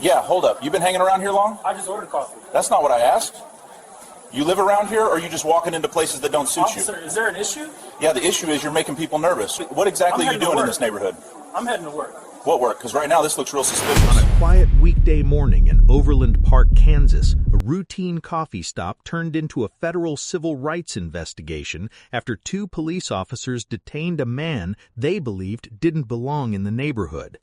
Yeah, hold up. You been hanging around here long? I just ordered coffee. That's not what I asked. You live around here, or are you just walking into places that don't suit Officer, you? is there an issue? Yeah, the issue is you're making people nervous. What exactly are you doing in this neighborhood? I'm heading to work. What work? Because right now this looks real suspicious. On a quiet weekday morning in Overland Park, Kansas, a routine coffee stop turned into a federal civil rights investigation after two police officers detained a man they believed didn't belong in the neighborhood.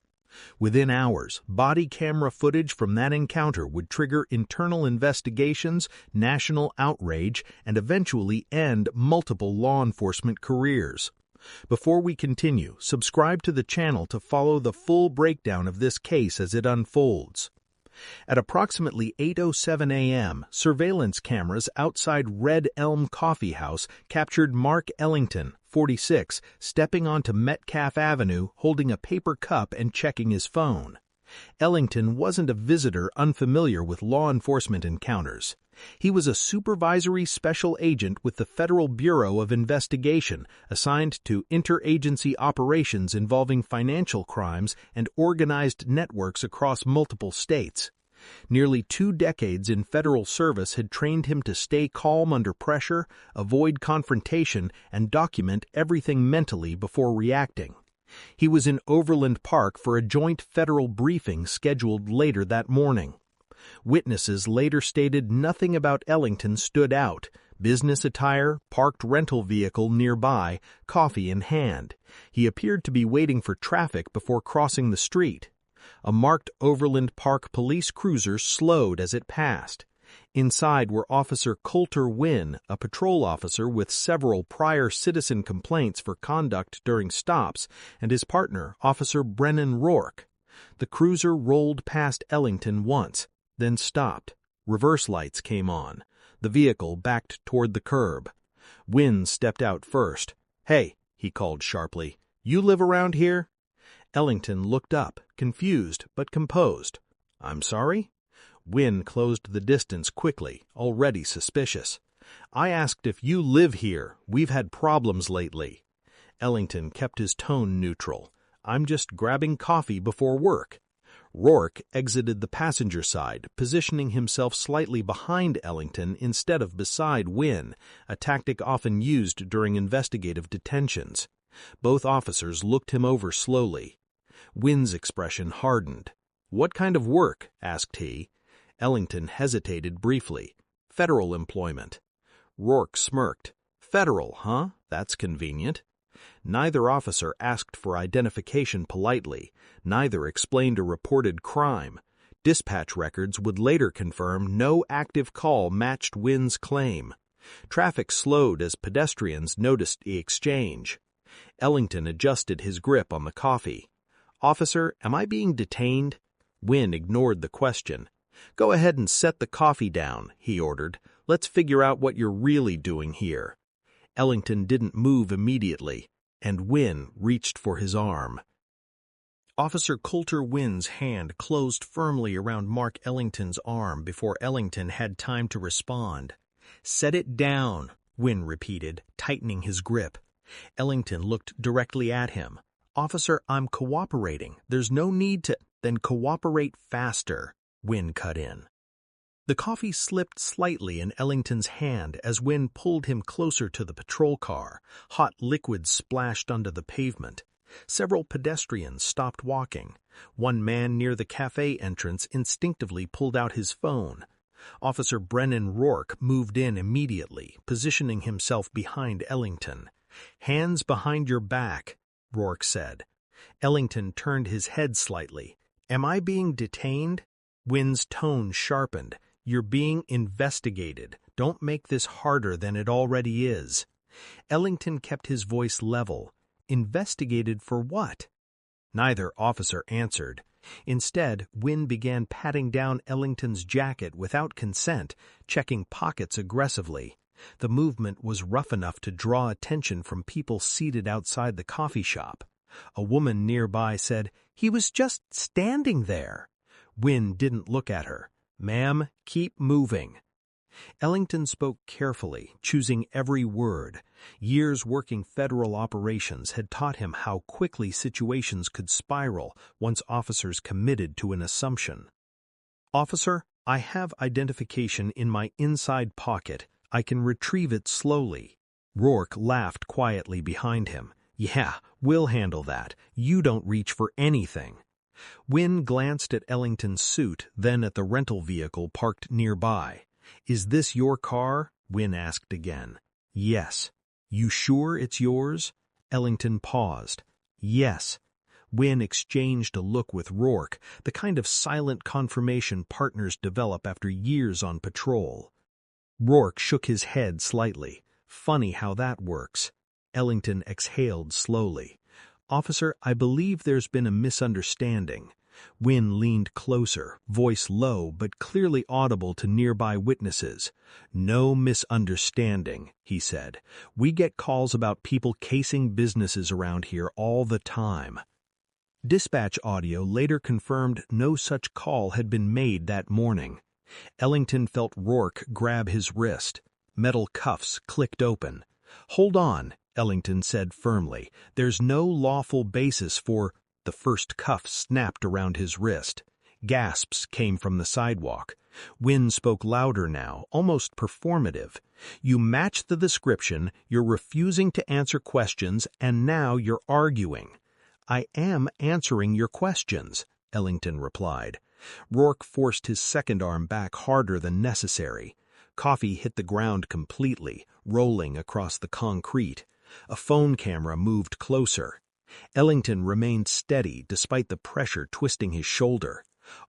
Within hours, body camera footage from that encounter would trigger internal investigations, national outrage, and eventually end multiple law enforcement careers. Before we continue, subscribe to the channel to follow the full breakdown of this case as it unfolds. At approximately 8:07 a.m., surveillance cameras outside Red Elm Coffee House captured Mark Ellington, 46, stepping onto Metcalf Avenue holding a paper cup and checking his phone. Ellington wasn't a visitor unfamiliar with law enforcement encounters. He was a supervisory special agent with the Federal Bureau of Investigation, assigned to interagency operations involving financial crimes and organized networks across multiple states. Nearly 2 decades in federal service had trained him to stay calm under pressure, avoid confrontation, and document everything mentally before reacting. He was in Overland Park for a joint federal briefing scheduled later that morning. Witnesses later stated nothing about Ellington stood out: business attire, parked rental vehicle nearby, coffee in hand. He appeared to be waiting for traffic before crossing the street. A marked Overland Park police cruiser slowed as it passed. Inside were Officer Coulter Wynn, a patrol officer with several prior citizen complaints for conduct during stops, and his partner, Officer Brennan Rourke. The cruiser rolled past Ellington once, then stopped. Reverse lights came on. The vehicle backed toward the curb. Wynn stepped out first. "Hey," he called sharply, "you live around here?" Ellington looked up, confused but composed. "I'm sorry?" Wynn closed the distance quickly, already suspicious. "I asked if you live here. We've had problems lately." Ellington kept his tone neutral. "I'm just grabbing coffee before work." Rourke exited the passenger side, positioning himself slightly behind Ellington instead of beside Wynn, a tactic often used during investigative detentions. Both officers looked him over slowly. Wynn's expression hardened. "What kind of work?" asked he. Ellington hesitated briefly. "Federal employment." Rourke smirked. "Federal, huh? That's convenient." Neither officer asked for identification politely. Neither explained a reported crime. Dispatch records would later confirm no active call matched Wynn's claim. Traffic slowed as pedestrians noticed the exchange. Ellington adjusted his grip on the coffee. "Officer, am I being detained?" Wynn ignored the question. "Go ahead and set the coffee down," he ordered. "Let's figure out what you're really doing here." Ellington didn't move immediately, and Wynn reached for his arm. Officer Coulter Wynn's hand closed firmly around Mark Ellington's arm before Ellington had time to respond. "Set it down," Wynn repeated, tightening his grip. Ellington looked directly at him. "Officer, I'm cooperating. There's no need to—" "Then cooperate faster," Wynn cut in. The coffee slipped slightly in Ellington's hand as Wynn pulled him closer to the patrol car. Hot liquid splashed onto the pavement. Several pedestrians stopped walking. One man near the cafe entrance instinctively pulled out his phone. Officer Brennan Rourke moved in immediately, positioning himself behind Ellington. "Hands behind your back," Rourke said. Ellington turned his head slightly. "Am I being detained?" Wynn's tone sharpened. "You're being investigated. Don't make this harder than it already is." Ellington kept his voice level. "Investigated for what?" Neither officer answered. Instead, Wynn began patting down Ellington's jacket without consent, checking pockets aggressively. The movement was rough enough to draw attention from people seated outside the coffee shop. A woman nearby said, "He was just standing there." Wynn didn't look at her. "Ma'am, keep moving." Ellington spoke carefully, choosing every word. Years working federal operations had taught him how quickly situations could spiral once officers committed to an assumption. "Officer, I have identification in my inside pocket. I can retrieve it slowly." Rourke laughed quietly behind him. "Yeah, we'll handle that. You don't reach for anything." Wynne glanced at Ellington's suit, then at the rental vehicle parked nearby. "Is this your car?" Wynne asked again. "Yes." "You sure it's yours?" Ellington paused. "Yes." Wynne exchanged a look with Rourke, the kind of silent confirmation partners develop after years on patrol. Rourke shook his head slightly. "Funny how that works." Ellington exhaled slowly. "Officer, I believe there's been a misunderstanding." Wynne leaned closer, voice low but clearly audible to nearby witnesses. "No misunderstanding," he said. "We get calls about people casing businesses around here all the time." Dispatch audio later confirmed no such call had been made that morning. Ellington felt Rourke grab his wrist. Metal cuffs clicked open. "Hold on," Ellington said firmly. "There's no lawful basis for—" The first cuff snapped around his wrist. Gasps came from the sidewalk. Wynne spoke louder now, almost performative. "You match the description, you're refusing to answer questions, and now you're arguing." "I am answering your questions," Ellington replied. Rourke forced his second arm back harder than necessary. Coffee hit the ground completely, rolling across the concrete. A phone camera moved closer. Ellington remained steady despite the pressure twisting his shoulder.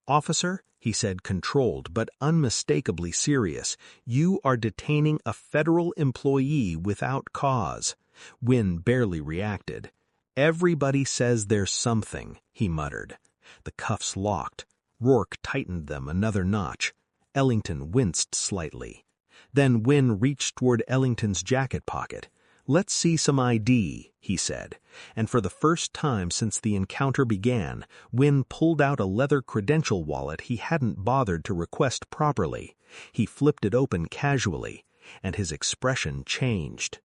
"Officer," he said, controlled but unmistakably serious, "you are detaining a federal employee without cause." Wynne barely reacted. "Everybody says there's something," he muttered. The cuffs locked. Rourke tightened them another notch. Ellington winced slightly. Then Wynne reached toward Ellington's jacket pocket. "Let's see some ID," he said, and for the first time since the encounter began, Wynne pulled out a leather credential wallet he hadn't bothered to request properly. He flipped it open casually, and his expression changed.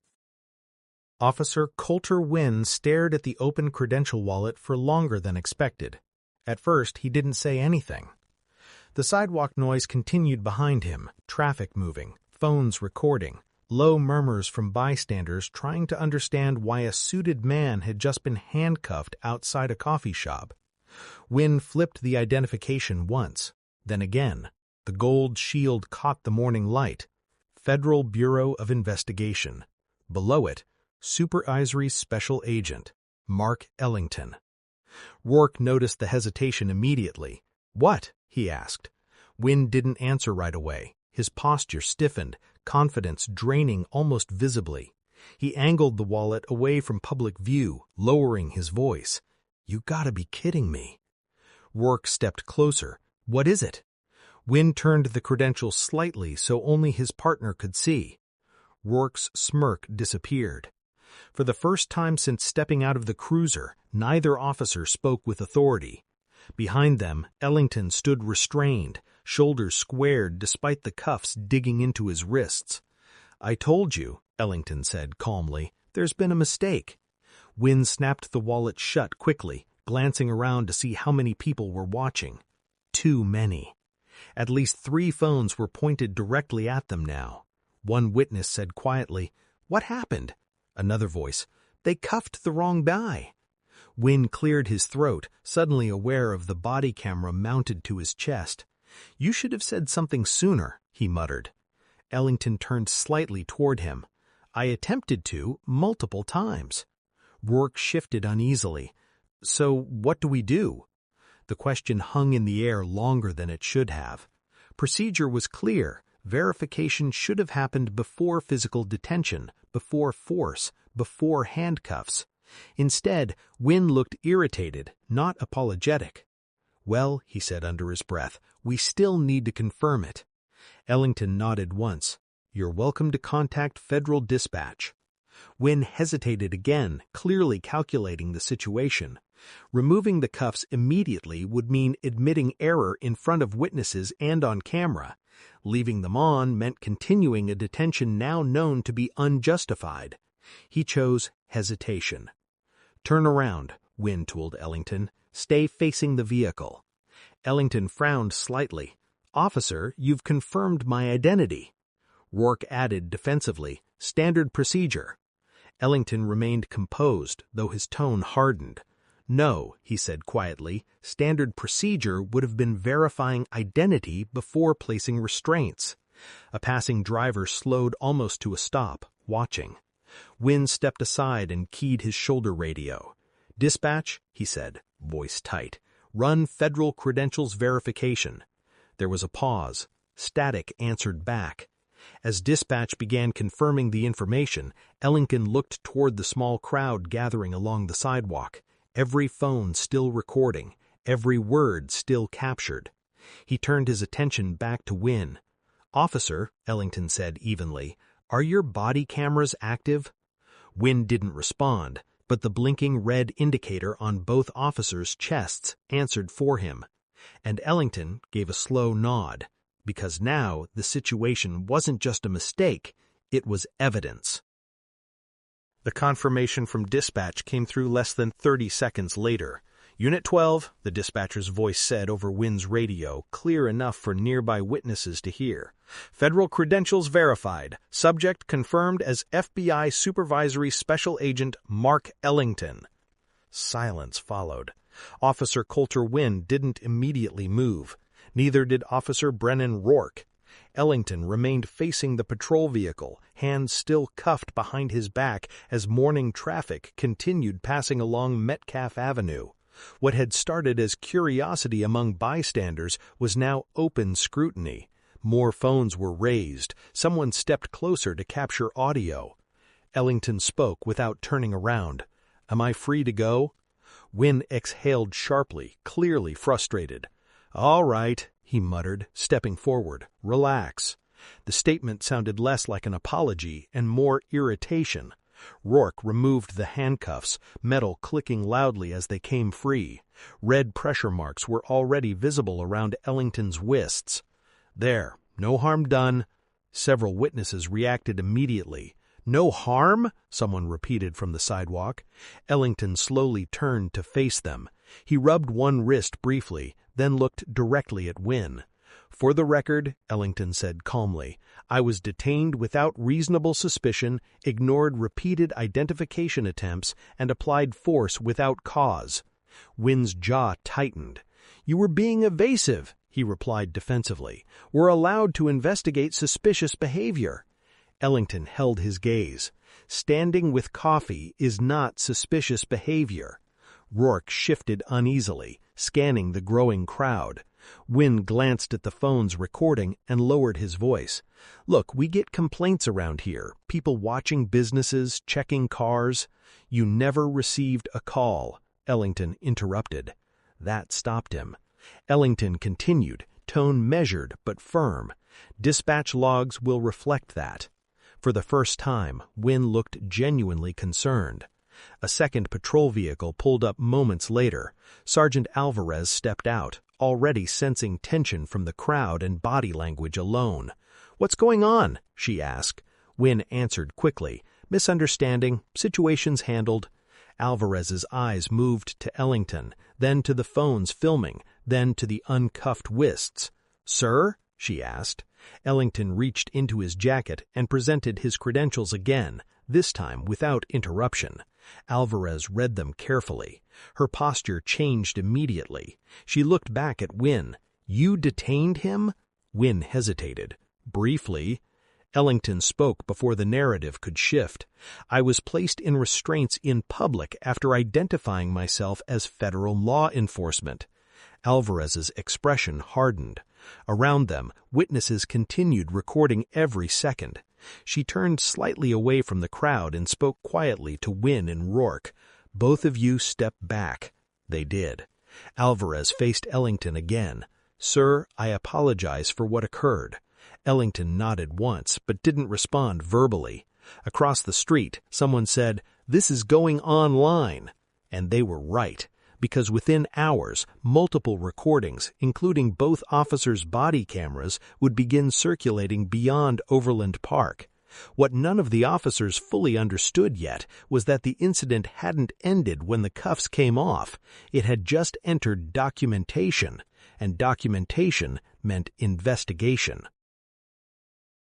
Officer Coulter Wynne stared at the open credential wallet for longer than expected. At first, he didn't say anything. The sidewalk noise continued behind him, traffic moving, phones recording, low murmurs from bystanders trying to understand why a suited man had just been handcuffed outside a coffee shop. Wynne flipped the identification once, then again. The gold shield caught the morning light. Federal Bureau of Investigation. Below it, Supervisory Special Agent, Mark Ellington. Rourke noticed the hesitation immediately. "What?" he asked. Wynne didn't answer right away. His posture stiffened, confidence draining almost visibly. He angled the wallet away from public view, lowering his voice. "You gotta be kidding me." Rourke stepped closer. "What is it?" Wynne turned the credentials slightly so only his partner could see. Rourke's smirk disappeared. For the first time since stepping out of the cruiser, neither officer spoke with authority. Behind them, Ellington stood restrained, shoulders squared despite the cuffs digging into his wrists. "I told you," Ellington said calmly, "there's been a mistake." Wynne snapped the wallet shut quickly, glancing around to see how many people were watching. Too many. At least 3 phones were pointed directly at them now. One witness said quietly, "What happened?" Another voice, "They cuffed the wrong guy." Wynne cleared his throat, suddenly aware of the body camera mounted to his chest. "You should have said something sooner," he muttered. Ellington turned slightly toward him. "I attempted to, multiple times." Rourke shifted uneasily. "So what do we do?" The question hung in the air longer than it should have. Procedure was clear. Verification should have happened before physical detention, before force, before handcuffs. Instead, Wynne looked irritated, not apologetic. "Well," he said under his breath, "we still need to confirm it." Ellington nodded once. "You're welcome to contact Federal Dispatch." Wynne hesitated again, clearly calculating the situation. Removing the cuffs immediately would mean admitting error in front of witnesses and on camera. Leaving them on meant continuing a detention now known to be unjustified. He chose hesitation. "Turn around," Wynne told Ellington. "Stay facing the vehicle." Ellington frowned slightly. "Officer, you've confirmed my identity." Rourke added defensively, "Standard procedure." Ellington remained composed, though his tone hardened. "No," he said quietly, "standard procedure would have been verifying identity before placing restraints." A passing driver slowed almost to a stop, watching. Wynn stepped aside and keyed his shoulder radio. "Dispatch," he said, voice tight. "Run federal credentials verification." There was a pause. Static answered back. As dispatch began confirming the information, Ellington looked toward the small crowd gathering along the sidewalk, every phone still recording, every word still captured. He turned his attention back to Wynn. "Officer," Ellington said evenly, "are your body cameras active?" Wynn didn't respond, but the blinking red indicator on both officers' chests answered for him. And Ellington gave a slow nod, because now the situation wasn't just a mistake, it was evidence. The confirmation from dispatch came through less than 30 seconds later. "Unit 12, the dispatcher's voice said over Wynn's radio, clear enough for nearby witnesses to hear. "Federal credentials verified. Subject confirmed as FBI Supervisory Special Agent Mark Ellington." Silence followed. Officer Coulter Wynn didn't immediately move. Neither did Officer Brennan Rourke. Ellington remained facing the patrol vehicle, hands still cuffed behind his back as morning traffic continued passing along Metcalf Avenue. What had started as curiosity among bystanders was now open scrutiny. More phones were raised. Someone stepped closer to capture audio. Ellington spoke without turning around. "Am I free to go?" Wynn exhaled sharply, clearly frustrated. "All right," he muttered, stepping forward. "Relax." The statement sounded less like an apology and more irritation. Rourke removed the handcuffs, metal clicking loudly as they came free. Red pressure marks were already visible around Ellington's wrists. "There, no harm done." Several witnesses reacted immediately. "No harm?" someone repeated from the sidewalk. Ellington slowly turned to face them. He rubbed one wrist briefly, then looked directly at Wynn. "For the record," Ellington said calmly, "I was detained without reasonable suspicion, ignored repeated identification attempts, and applied force without cause." Wynn's jaw tightened. "You were being evasive," he replied defensively. "We're allowed to investigate suspicious behavior." Ellington held his gaze. Standing with coffee is not suspicious behavior. Rourke shifted uneasily, scanning the growing crowd. Wynn glanced at the phone's recording and lowered his voice. "Look, we get complaints around here, people watching businesses, checking cars." "You never received a call," Ellington interrupted. That stopped him. Ellington continued, tone measured but firm. "Dispatch logs will reflect that." For the first time, Wynn looked genuinely concerned. A second patrol vehicle pulled up moments later. Sergeant Alvarez stepped out, already sensing tension from the crowd and body language alone. "What's going on?" she asked. Wynn answered quickly. "Misunderstanding. Situation's handled." Alvarez's eyes moved to Ellington, then to the phones filming, then to the uncuffed wrists. "Sir?" she asked. Ellington reached into his jacket and presented his credentials again, this time without interruption. Alvarez read them carefully. Her posture changed immediately. She looked back at Wynn. "You detained him?" Wynn hesitated. "Briefly." Ellington spoke before the narrative could shift. "I was placed in restraints in public after identifying myself as federal law enforcement." Alvarez's expression hardened. Around them, witnesses continued recording every second. She turned slightly away from the crowd and spoke quietly to Wynn and Rourke. "Both of you step back." They did. Alvarez faced Ellington again. "Sir, I apologize for what occurred." Ellington nodded once, but didn't respond verbally. Across the street, someone said, "This is going online." And they were right, because within hours, multiple recordings, including both officers' body cameras, would begin circulating beyond Overland Park. What none of the officers fully understood yet was that the incident hadn't ended when the cuffs came off. It had just entered documentation. and documentation meant investigation.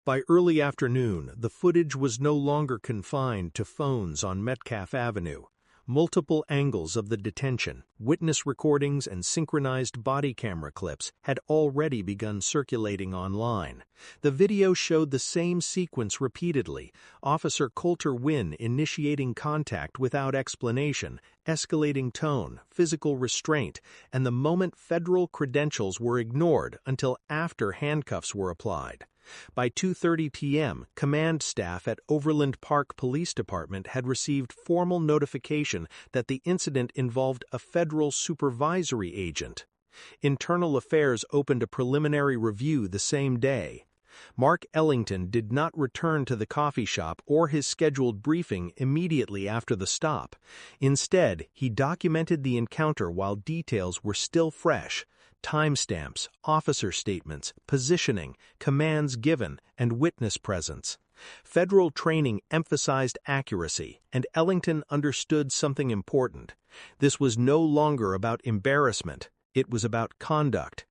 By early afternoon, the footage was no longer confined to phones on Metcalf Avenue. Multiple angles of the detention, witness recordings, and synchronized body camera clips had already begun circulating online. The video showed the same sequence repeatedly: Officer Coulter Wynn initiating contact without explanation, escalating tone, physical restraint, and the moment federal credentials were ignored until after handcuffs were applied. By 2:30 p.m., command staff at Overland Park Police Department had received formal notification that the incident involved a federal supervisory agent. Internal Affairs opened a preliminary review the same day. Mark Ellington did not return to the coffee shop or his scheduled briefing immediately after the stop. Instead, he documented the encounter while details were still fresh: timestamps, officer statements, positioning, commands given, and witness presence. Federal training emphasized accuracy, and Ellington understood something important. This was no longer about embarrassment, it was about conduct.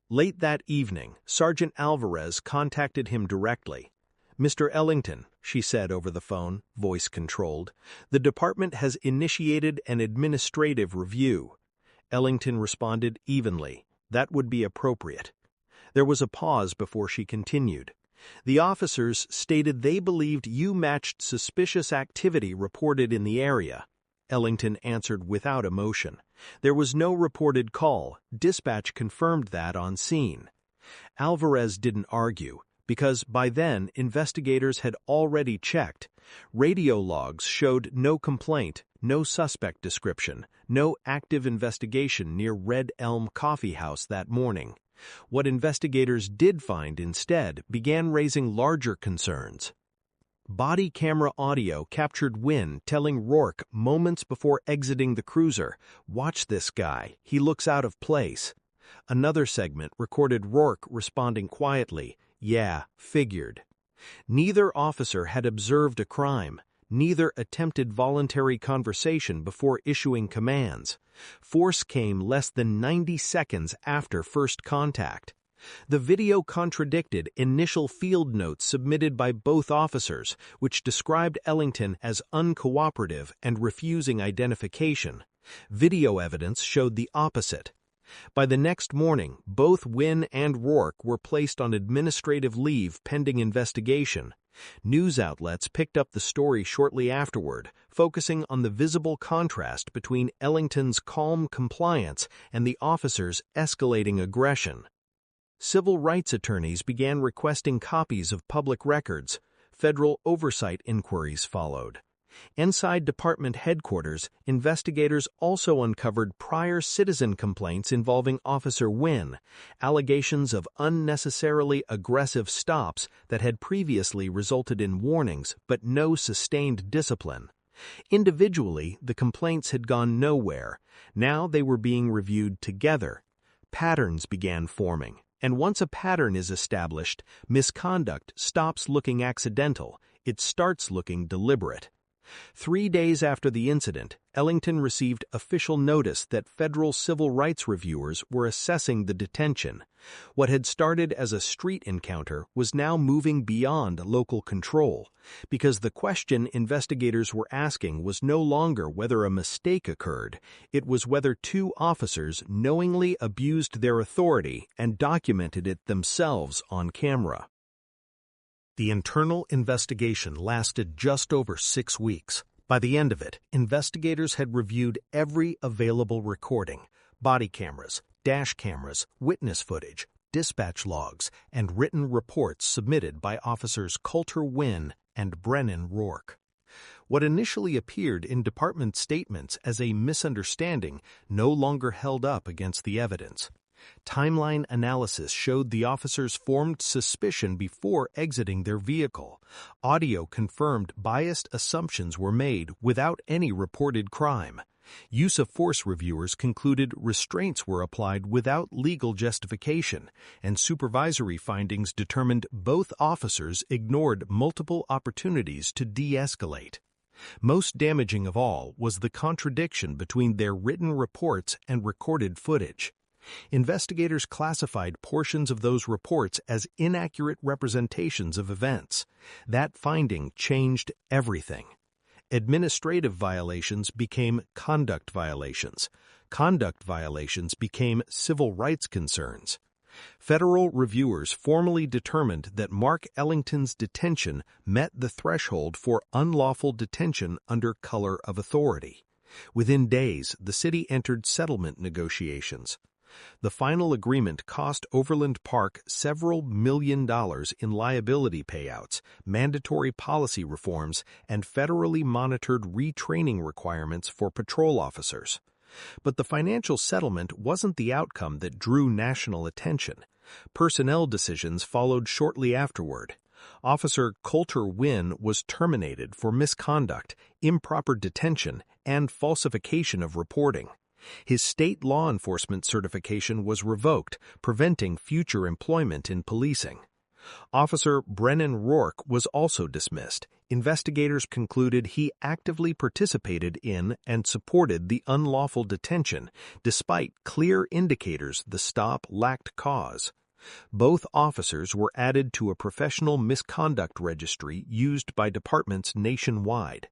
Late that evening, Sergeant Alvarez contacted him directly. "Mr. Ellington," she said over the phone, voice controlled, "the department has initiated an administrative review." Ellington responded evenly, "That would be appropriate." There was a pause before she continued. "The officers stated they believed you matched suspicious activity reported in the area." Ellington answered without emotion. "There was no reported call. Dispatch confirmed that on scene." Alvarez didn't argue, because by then investigators had already checked. Radio logs showed no complaint, no suspect description, no active investigation near Red Elm Coffee House that morning. What investigators did find instead began raising larger concerns. Body camera audio captured Wynn telling Rourke moments before exiting the cruiser, "Watch this guy, he looks out of place." Another segment recorded Rourke responding quietly, "Yeah, figured." Neither officer had observed a crime. Neither attempted voluntary conversation before issuing commands. Force came less than 90 seconds after first contact. The video contradicted initial field notes submitted by both officers, which described Ellington as uncooperative and refusing identification. Video evidence showed the opposite. By the next morning, both Wynn and Rourke were placed on administrative leave pending investigation. News outlets picked up the story shortly afterward, focusing on the visible contrast between Ellington's calm compliance and the officer's escalating aggression. Civil rights attorneys began requesting copies of public records. Federal oversight inquiries followed. Inside department headquarters, investigators also uncovered prior citizen complaints involving Officer Wynn, allegations of unnecessarily aggressive stops that had previously resulted in warnings but no sustained discipline. Individually, the complaints had gone nowhere. Now they were being reviewed together. Patterns began forming, and once a pattern is established, misconduct stops looking accidental, it starts looking deliberate. 3 days after the incident, Ellington received official notice that federal civil rights reviewers were assessing the detention. What had started as a street encounter was now moving beyond local control, because the question investigators were asking was no longer whether a mistake occurred, it was whether two officers knowingly abused their authority and documented it themselves on camera. The internal investigation lasted just over 6 weeks. By the end of it, investigators had reviewed every available recording: body cameras, dash cameras, witness footage, dispatch logs, and written reports submitted by Officers Coulter Wynn and Brennan Rourke. What initially appeared in department statements as a misunderstanding no longer held up against the evidence. Timeline analysis showed the officers formed suspicion before exiting their vehicle. Audio confirmed biased assumptions were made without any reported crime. Use of force reviewers concluded restraints were applied without legal justification, and supervisory findings determined both officers ignored multiple opportunities to de-escalate. Most damaging of all was the contradiction between their written reports and recorded footage. Investigators classified portions of those reports as inaccurate representations of events. That finding changed everything. Administrative violations became conduct violations. Conduct violations became civil rights concerns. Federal reviewers formally determined that Mark Ellington's detention met the threshold for unlawful detention under color of authority. Within days, the city entered settlement negotiations. The final agreement cost Overland Park several $1 million in liability payouts, mandatory policy reforms, and federally monitored retraining requirements for patrol officers. But the financial settlement wasn't the outcome that drew national attention. Personnel decisions followed shortly afterward. Officer Coulter Wynn was terminated for misconduct, improper detention, and falsification of reporting. His state law enforcement certification was revoked, preventing future employment in policing. Officer Brennan Rourke was also dismissed. Investigators concluded he actively participated in and supported the unlawful detention, despite clear indicators the stop lacked cause. Both officers were added to a professional misconduct registry used by departments nationwide.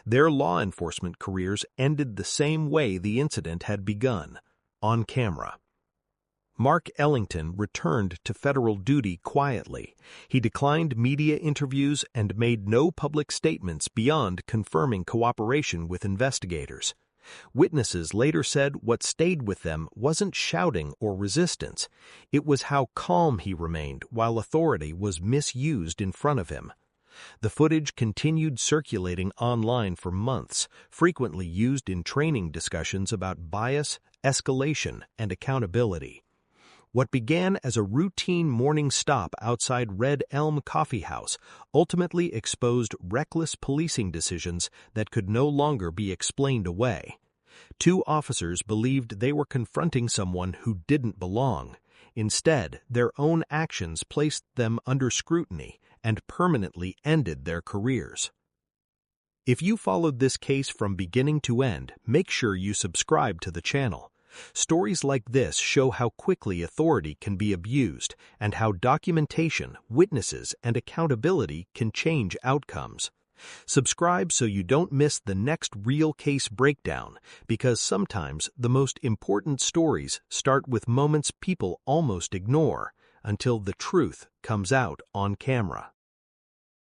Their law enforcement careers ended the same way the incident had begun, on camera. Mark Ellington returned to federal duty quietly. He declined media interviews and made no public statements beyond confirming cooperation with investigators. Witnesses later said what stayed with them wasn't shouting or resistance. It was how calm he remained while authority was misused in front of him. The footage continued circulating online for months, frequently used in training discussions about bias, escalation, and accountability. What began as a routine morning stop outside Red Elm Coffee House ultimately exposed reckless policing decisions that could no longer be explained away. Two officers believed they were confronting someone who didn't belong. Instead, their own actions placed them under scrutiny and permanently ended their careers. If you followed this case from beginning to end, make sure you subscribe to the channel. Stories like this show how quickly authority can be abused and how documentation, witnesses, and accountability can change outcomes. Subscribe so you don't miss the next real case breakdown, because sometimes the most important stories start with moments people almost ignore until the truth comes out on camera.